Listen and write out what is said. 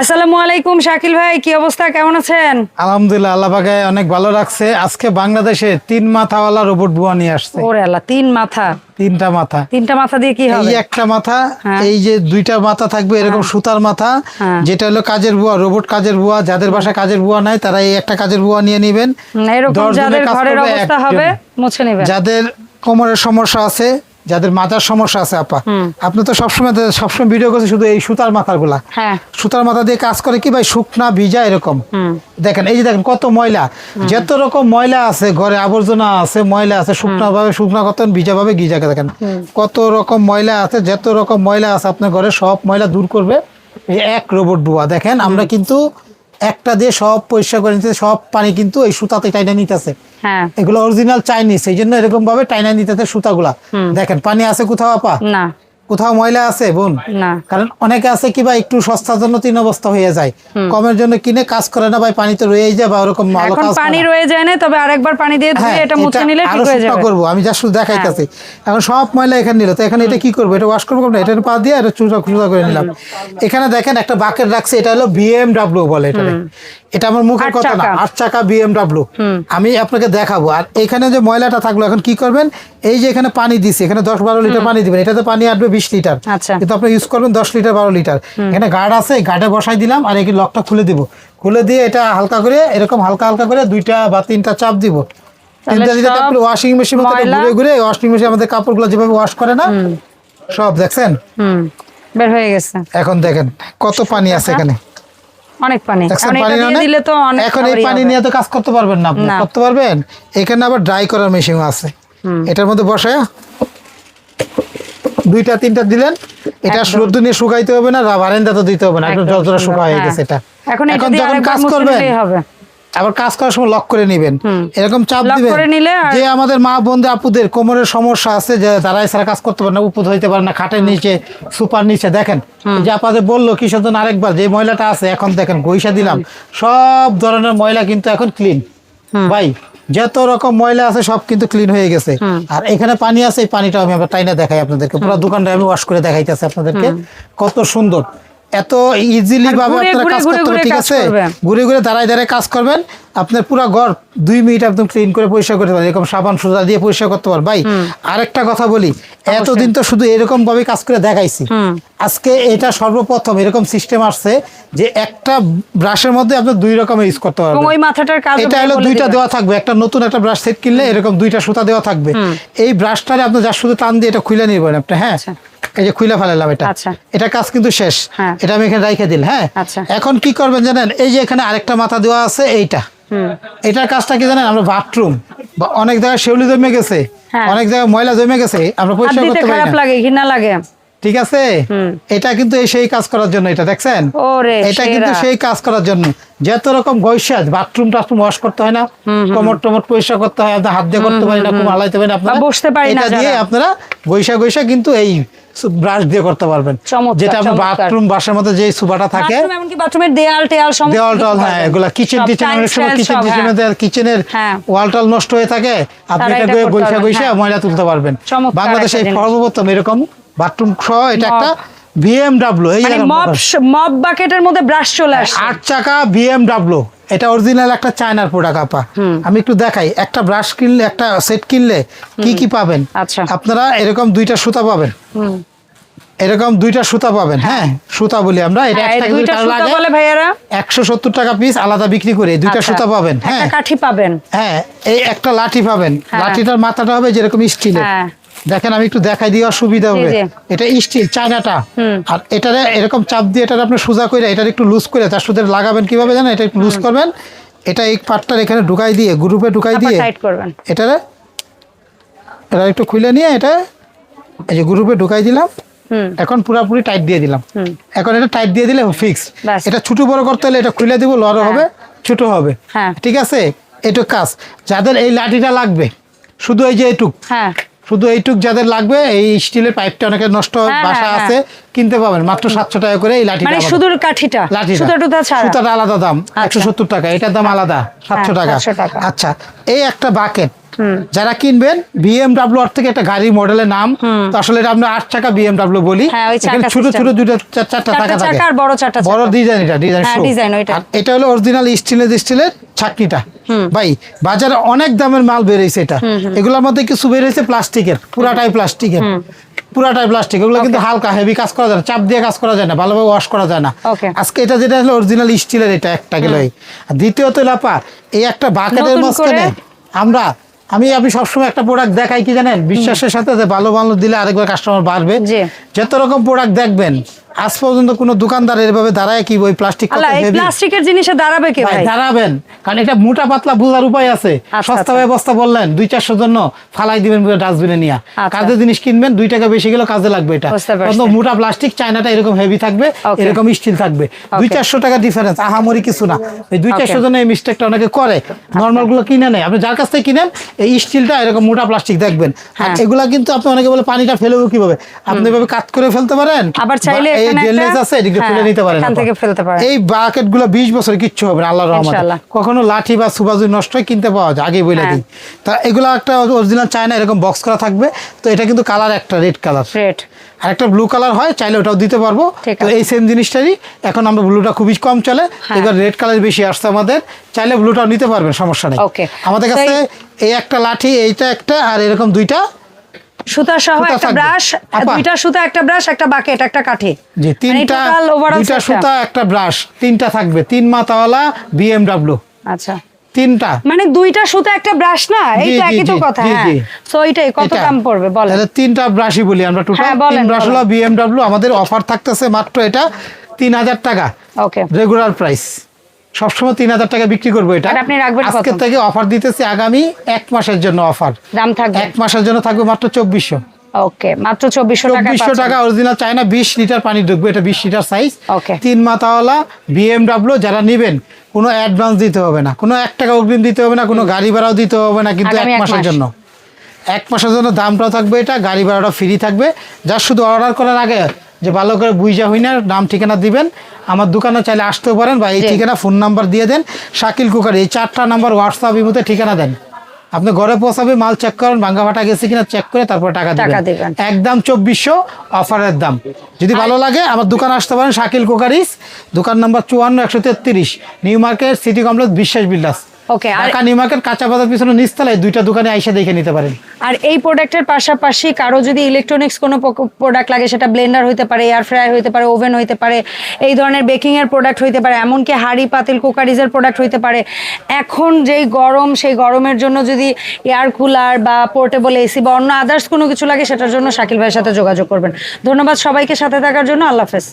আসসালামু আলাইকুম শাকিল ভাই, কি অবস্থা, কেমন আছেন? আলহামদুলিল্লাহ, আল্লাহ পাকে অনেক ভালো রাখছে। আজকে বাংলাদেশে 3 মাথাওয়ালা রোবট বুয়া নিয়ে আসছে। ওরে আল্লাহ, 3 মাথা? 3টা মাথা। 3টা মাথা দিয়ে কি হবে? এই একটা মাথা, হ্যাঁ। এই যে 2টা মাথা থাকবে এরকম সুতার মাথা, যেটা হলো কাজের বুয়া, রোবট কাজের বুয়া। যাদের বাসায় কাজের বুয়া নাই তারা এই একটা কাজের বুয়া নিয়ে নেবেন। এরকম যাদের ঘরের অবস্থা হবে মুছে নেবেন। যাদের কোমরের সমস্যা আছে, যাদের মাথার সমস্যা আছে, আপা আপনি তো সবসময় ভিডিও করছে শুধু এই সুতার মাথার গুলা। হ্যাঁ, সুতার মাথা দিয়ে কাজ করে কি ভাই, শুকনা ভিজা এরকম। দেখেন এই যে দেখেন কত ময়লা, যত রকম ময়লা আছে ঘরে, আবর্জনা আছে, ময়লা আছে, শুকনা ভাবে শুকনা করতেন, ভিজা ভাবে ভিজাকে। দেখেন কত রকম ময়লা আছে, যত রকম ময়লা আছে আপনার ঘরে সব ময়লা দূর করবে এই এক রোবট বুয়া। দেখেন আমরা কিন্তু একটা দিয়ে সব পরিষ্কার করে নিতে, সব পানি কিন্তু এই সুতাতে টাইনা নিতেছে। হ্যাঁ, এগুলো অরিজিনাল চাইনিজ, এই জন্য এরকম ভাবে টাইনা নিতেছে সুতাগুলা। দেখেন পানি আছে কোথাও আপা? না। কোথাও ময়লা আছে বোন? না। কারণ অনেকে আছে কি ভাই, একটু সস্তার জন্য 3 অবস্থা হয়ে যায়, কমের জন্য কিনে কাজ করে না ভাই, পানি তো রয়েই যায় বা ওরকম ভালো কাজ পানি রয়ে যায় না, তবে আরেকবার পানি দিয়ে ধুয়ে এটা মুছে নিলে ঠিক হয়ে যাবে। করব আমি যা শুধু দেখাইতেছি। এখন সব ময়লা এখানে নিল, তো এখানে এটা কি করব, এটা ওয়াশ করব না, এটা পা দিয়ে এটা চুরা চুরা করে নিলাম। এখানে দেখেন একটা বাকেট রাখছে, এটা হলো BMW বলে। এটা আমার মুখের কথা না, 8 চাকা BMW। আমি আপনাকে দেখাবো। আর এখানে যে ময়লাটা থাকলো এখন কি করবেন, এই যে এখানে পানি দিছি, এখানে 10-12 লিটার পানি দিবেন। এটাতে পানি আসবে 20 লিটার, কিন্তু আপনি ইউজ করবেন 10 লিটার 12 লিটার। এখানে গার্ড আছে, গার্ডে বসাই দিলাম, আর এই লকটা খুলে দিব। খুলে দিয়ে এটা হালকা করে এরকম হালকা হালকা করে 2টা বা 3টা চাপ দিব। 3টা দিলে তারপরে ওয়াশিং মেশিন মতো ঘুরে ঘুরে ওয়াশিং মেশিন আমাদের কাপড়গুলো যেভাবে ওয়াশ করে না, সব দেখছেন বের হয়ে গেছে। এখন দেখেন কত পানি আছে এখানে, অনেক পানি। এখন এই পানি নিয়ে তো কাজ করতে পারবেন না আপনি, করতে পারবেন? এখানে আবার ড্রাই করার মেশিন আছে, এটার মধ্যে বসায় 2টা 3টা দিলেন। এটা রোদ নিয়ে শুকাইতে হবে না, বারান্দা তো দিতে হবে না, একটু জলজলা শুকা হয়ে গেছে। এটা এখন যখন কাজ করবেন আবার কাজ করার সময় লক করে নিবেন, এরকম চাপ দিবেন। যে আমাদের মা বোনদের আপুদের কোমরের সমস্যা আছে, যে তারা এছাড়া কাজ করতে পারে না, উপর হইতে পারে না, খাটের নিচে সুপার নিচে, দেখেন যে আপনাদের বললো কিসের জন্য আরেকবার যে ময়লাটা আছে, এখন দেখেন গইসা দিলাম, সব ধরনের ময়লা কিন্তু এখন ক্লিন ভাই। যত রকম ময়লা আছে সব কিন্তু ক্লিন হয়ে গেছে। আর এখানে পানি আছে, এই পানিটা আমি আবার টাইনা দেখাই আপনাদেরকে, পুরো দোকানটা আমি ওয়াশ করে দেখাইতেছি আপনাদেরকে কত সুন্দর। এত ইজিলি ভাবে আপনারা কাজ করতে পারবেন, ঠিক আছে? ঘুরে ঘুরে দাঁড়ায় দাঁড়ায় কাজ করবেন, আপনার পুরো ঘর 2 মিনিট একদম ক্লিন করে পরিষ্কার করতে পারবেন, এরকম সাবান সুজা দিয়ে পরিষ্কার করতে পারবেন ভাই। আরেকটা কথা বলি, এতদিন তো শুধু এরকম ভাবে কাজ করে দেখাইছি, আজকে এটা সর্বপ্রথম এরকম সিস্টেম আসছে যে একটা ব্রাশের মধ্যে আপনি 2 রকমের ইউজ করতে পারবেন। ওই মাথাটার কাজ এটা হলো 2টা দেওয়া থাকবে, একটা নতুন একটা ব্রাশ সেট কিনলে এরকম 2টা সুতা দেওয়া থাকবে। এই ব্রাশটারে আপনি যা শুধু টান দিয়ে এটা খুলে নিবেন আপনি। হ্যাঁ, এই যে খুলে ফেলালাম এটা, এটা কাজ কিন্তু শেষ। এটা আমি এখানে রাইখে দিল। হ্যাঁ, এখন কি করবেন জানেন, এই যে এখানে আরেকটা মাথা দেওয়া আছে, এইটা এটার কাজটা কি জানেন, আমরা বাথরুম বা অনেক জায়গায় শেউলি জমে গেছে, অনেক জায়গায় ময়লা জমে গেছে, আমরা পরিষ্কার করতে পারি না, লাগে ঘৃণা লাগে, ঠিক আছে? এটা কিন্তু সেই কাজ করার জন্য, এটা দেখছেন, এটা কিন্তু সেই কাজ করার জন্য। যত রকম গয়সা বাথরুম টাথরুম ওয়াশ করতে হয় না, কোমর টোমর পরিষ্কার করতে হয়, আপনার হাত দিয়ে করতে পারি না, খুব হালাইতে পারি না, আপনারা বসতে পারি না, এটা দিয়ে আপনারা গয়সা গয়সা কিন্তু এই ব্রাশ দিয়ে করতে পারবেন। যেটা আপনার বাথরুম বাসার মধ্যে যে সুবাটা থাকে, এমনকি বাথরুমের দেয়াল টেয়াল সব দেয়াল টল, হ্যাঁ এগুলা কিচেন অনেক সময় কিচেনের ওয়াল টল নষ্ট হয়ে থাকে, আপনি এটা গয়সা গয়সা ময়লা তুলতে পারবেন। বাংলাদেশে সর্বপ্রথম এরকম বাথরুম সহ এটা একটা BMW, এই মপ বাকেটের মধ্যে ব্রাশ চলে আসে, 8 চাকা BMW। এটা অরিজিনাল একটা চায়নার প্রোডাক্ট আপা। আমি একটু দেখাই, একটা ব্রাশ কিনলে, একটা সেট কিনলে কি কি পাবেন আপনারা, এরকম 2টা সুতা পাবেন, এরকম 2টা সুতা পাবেন। হ্যাঁ, সুতা বলি আমরা, এটা একটা বলে ভাইয়ারা 170 টাকা পিস আলাদা বিক্রি করে 2টা সুতা পাবেন। হ্যাঁ, কাঠি পাবেন, হ্যাঁ এই একটা লাঠি পাবেন, লাঠিটার মাথাটা হবে যেরকম স্টিলের। দেখেন আমি একটু দেখাই দিয়ে সুবিধা হবে, এটা স্টিল চায়নাটা। আর এটা এরকম চাপ দিয়ে এটা আপনি সোজা করে এটা একটু লুজ করে তার সাথে লাগাবেন কিভাবে জানেন, এটা একটু লুজ করবেন, এটা এই পার্টটা এখানে ঢুকাই দিয়ে গ্রুপে ঢুকাই দিয়ে এটা একটু খুলে নিয়ে এটা এই যে গ্রুপে ঢুকাই দিলাম, এখন পুরোপুরি টাইট দিয়ে দিলাম। এখন এটা টাইট দিয়ে দিলে ফিক্স। এটা ছোট বড় করতে হলে এটা খুলে দিব, বড় হবে ছোট হবে, ঠিক আছে? এটুক কাজ। যাদের এই লাঠিটা লাগবে, শুধু এই যে এইটুক, শুধু এইটুক যাদের লাগবে, এই স্টিলের পাইপটা অনেকে নষ্ট বাসা আছে, কিনতে পাবেন মাত্র 700 টাকা করে। এই লাঠিটা, মানে শুধু কাঠিটা, সুতাটা আলাদা দাম 170 টাকা, এটার দাম আলাদা 700 টাকা। আচ্ছা, এই একটা বাকেট যারা কিনবেন BMW এর থেকে একটা গাড়ি মডেলের নাম, তো আসলে এটা আমরা 8 চাকা BMW বলি। এখানে ছোট ছোট দুটো চারটা চাকা থাকে, বড় ডিজাইন, এটা ডিজাইন শো। এটা হলো অরিজিনাল স্টিলের ছাকনিটা। ভাই বাজারে অনেক দামের মাল বের হয়েছে, এটা এগুলোর মধ্যে কিছু বের হয়েছে প্লাস্টিকের, পুরাটাই প্লাস্টিক, এগুলো কিন্তু হালকা হেভি কাজ করা যায় না, চাপ দিয়ে কাজ করা যায় না, ভালোভাবে ওয়াশ করা যায় না। আজকে এটা যেটা হলো অরিজিনাল স্টিলের, এটা একটা গেল। আর দ্বিতীয়ত লাপা এই একটা বাকেটের মাঝখানে আমি সবসময় একটা প্রোডাক্ট দেখাই কি জানেন, বিশ্বাসের সাথে যে ভালো দিলে আরেকবার কাস্টমার বাড়বে। যত রকম প্রোডাক্ট দেখবেন আজ পর্যন্ত কোন দোকানদার এভাবে দাঁড়ায় কি ওই প্লাস্টিকের জিনিসে দাঁড়াবে কি ভাই? দাঁড়াবেন, কারণ এটা মোটা পাতলা বোঝার উপায় আছে। সস্তা ব্যবস্থা বললেন 200-400 জন্য ফালাই দিবেন ডাস্টবিনে নিয়ে, কাজের জিনিস কিনবেন 2 টাকা বেশি গেলে কাজে লাগবে। এটা মোটা প্লাস্টিক, চায়নাটা এরকম হেভি থাকবে, এরকম স্টিল থাকবে। 200-400 টাকা ডিফারেন্স, আহামরি কিছু না। এই 200-400 জন্য এই মিস্টেকটা অনেকে করে, নর্মাল গুলো কিনে নেয়। আপনি যার কাছ থেকে কিনেন এই স্টিলটা এরকম মোটা প্লাস্টিক দেখবেন। আর এগুলা কিন্তু আপনি অনেকে বলে পানিটা ফেলবো কিভাবে, আপনি এভাবে কাট করে ফেলতে পারেন, আবার চাইলে এই বাকেট গুলো 20 বছর কিচ্ছু হবে না আল্লাহর রহমতে। কখনো লাঠি বা সুবাজু নষ্ট কিনতে পাওয়া যায়, আগে বলে দিই। তা এগুলো একটা অরিজিনাল চায়না এরকম বক্স করা থাকবে। তো এটা কিন্তু কালার একটা রেড কালার, আর একটা ব্লু কালার হয়, চাইলে ওটাও দিতে পারবো। তো এই সেম জিনিসটারই এখন আমরা ব্লুটা খুবই কম চলে, এবার রেড কালার বেশি আসছে আমাদের, চাইলে ব্লুটাও নিতে পারবেন, সমস্যা নেই। আমাদের কাছে এই একটা লাঠি, এইটা একটা, আর এরকম দুইটা সুতা সহ একটা ব্রাশ, দুইটা সুতা, একটা ব্রাশ, একটা বাকেট, একটা কাঠি, জি তিনটা, দুইটা সুতা, একটা ব্রাশ, তিনটা থাকবে, 3 মাথাওয়ালা BMW। আচ্ছা, তিনটা মানে দুইটা সুতা একটা ব্রাশ না, এইটা একই তো কথা। সো এইটাই কত দাম পড়বে বলেন? তাহলে 3টা ব্রাশই বলি আমরা, টোটাল 3 ব্রাশ হলো BMW। আমাদের অফার থাকতেছে মাত্র এটা 3000 টাকা, ওকে রেগুলার প্রাইস। সবসময় 3000 টাকা বিক্রি করবো এটা, আজকে থেকে অফার দিতেছি আগামী 1 মাসের জন্য। অফার দাম থাকবে 1 মাসের জন্য, থাকবে মাত্র 2400। ওকে, মাত্র 2400 টাকা। অরিজিনাল চায়না 20 লিটার পানি ঢুকবে, এটা 20 লিটার সাইজ, 3 মাথাওয়ালা BMW। যারা নেবেন কোনো অ্যাডভান্স দিতে হবে না, কোনো 1 টাকা অগ্রিম দিতে হবে না, কোনো গাড়ি ভাড়াও দিতে হবে না, কিন্তু 1 মাসের জন্য। 1 মাসের জন্য দামটাও থাকবে এটা, গাড়ি ভাড়াটা ফ্রি থাকবে। যা শুধু অর্ডার করার আগে যে ভালো করে বুঝা হই না, নাম ঠিকানা দিবেন, আমার দোকানে চাইলে আসতেও পারেন, বা এই ঠিকানা ফোন নাম্বার দিয়ে দেন, শাকিল কুকার এই 4টা নাম্বার হোয়াটসঅ্যাপ ইমোতে ঠিকানা দেন। আপনি ঘরে পৌঁছাবে, মাল চেক করেন, ভাঙ্গা ফাটা গেছে কিনা চেক করে তারপর টাকা দিবেন। একদম 2400 অফারের দাম। যদি ভালো লাগে আমার দোকানে আসতে পারেন, শাকিল কুকারিস, দোকান number 54-133, new market, city complex, বিশ্বাস বিল্ডার্স। ওকে, আর নিউ মার্কেট কাঁচা বাজার পিছনে নিচতলায় 2টা দোকানে আইসা দেখে নিতে পারেন। আর এই প্রোডাক্টের পাশাপাশি কারো যদি ইলেকট্রনিক্স কোনো প্রোডাক্ট লাগে, সেটা ব্লেন্ডার হইতে পারে, এয়ার ফ্রায়ার হইতে পারে, ওভেন হইতে পারে, এই ধরনের বেকিং এর প্রোডাক্ট হইতে পারে, এমনকি হাঁড়ি পাতিল কুকারিজের প্রোডাক্ট হইতে পারে। এখন যেই গরম, সেই গরমের জন্য যদি এয়ার কুলার বা পোর্টেবল এসি বা অন্য আদার্স কোনো কিছু লাগে, সেটার জন্য শাকিল ভাইয়ের সাথে যোগাযোগ করবেন। ধন্যবাদ সবাইকে সাথে থাকার জন্য। আল্লাহ হাফেজ।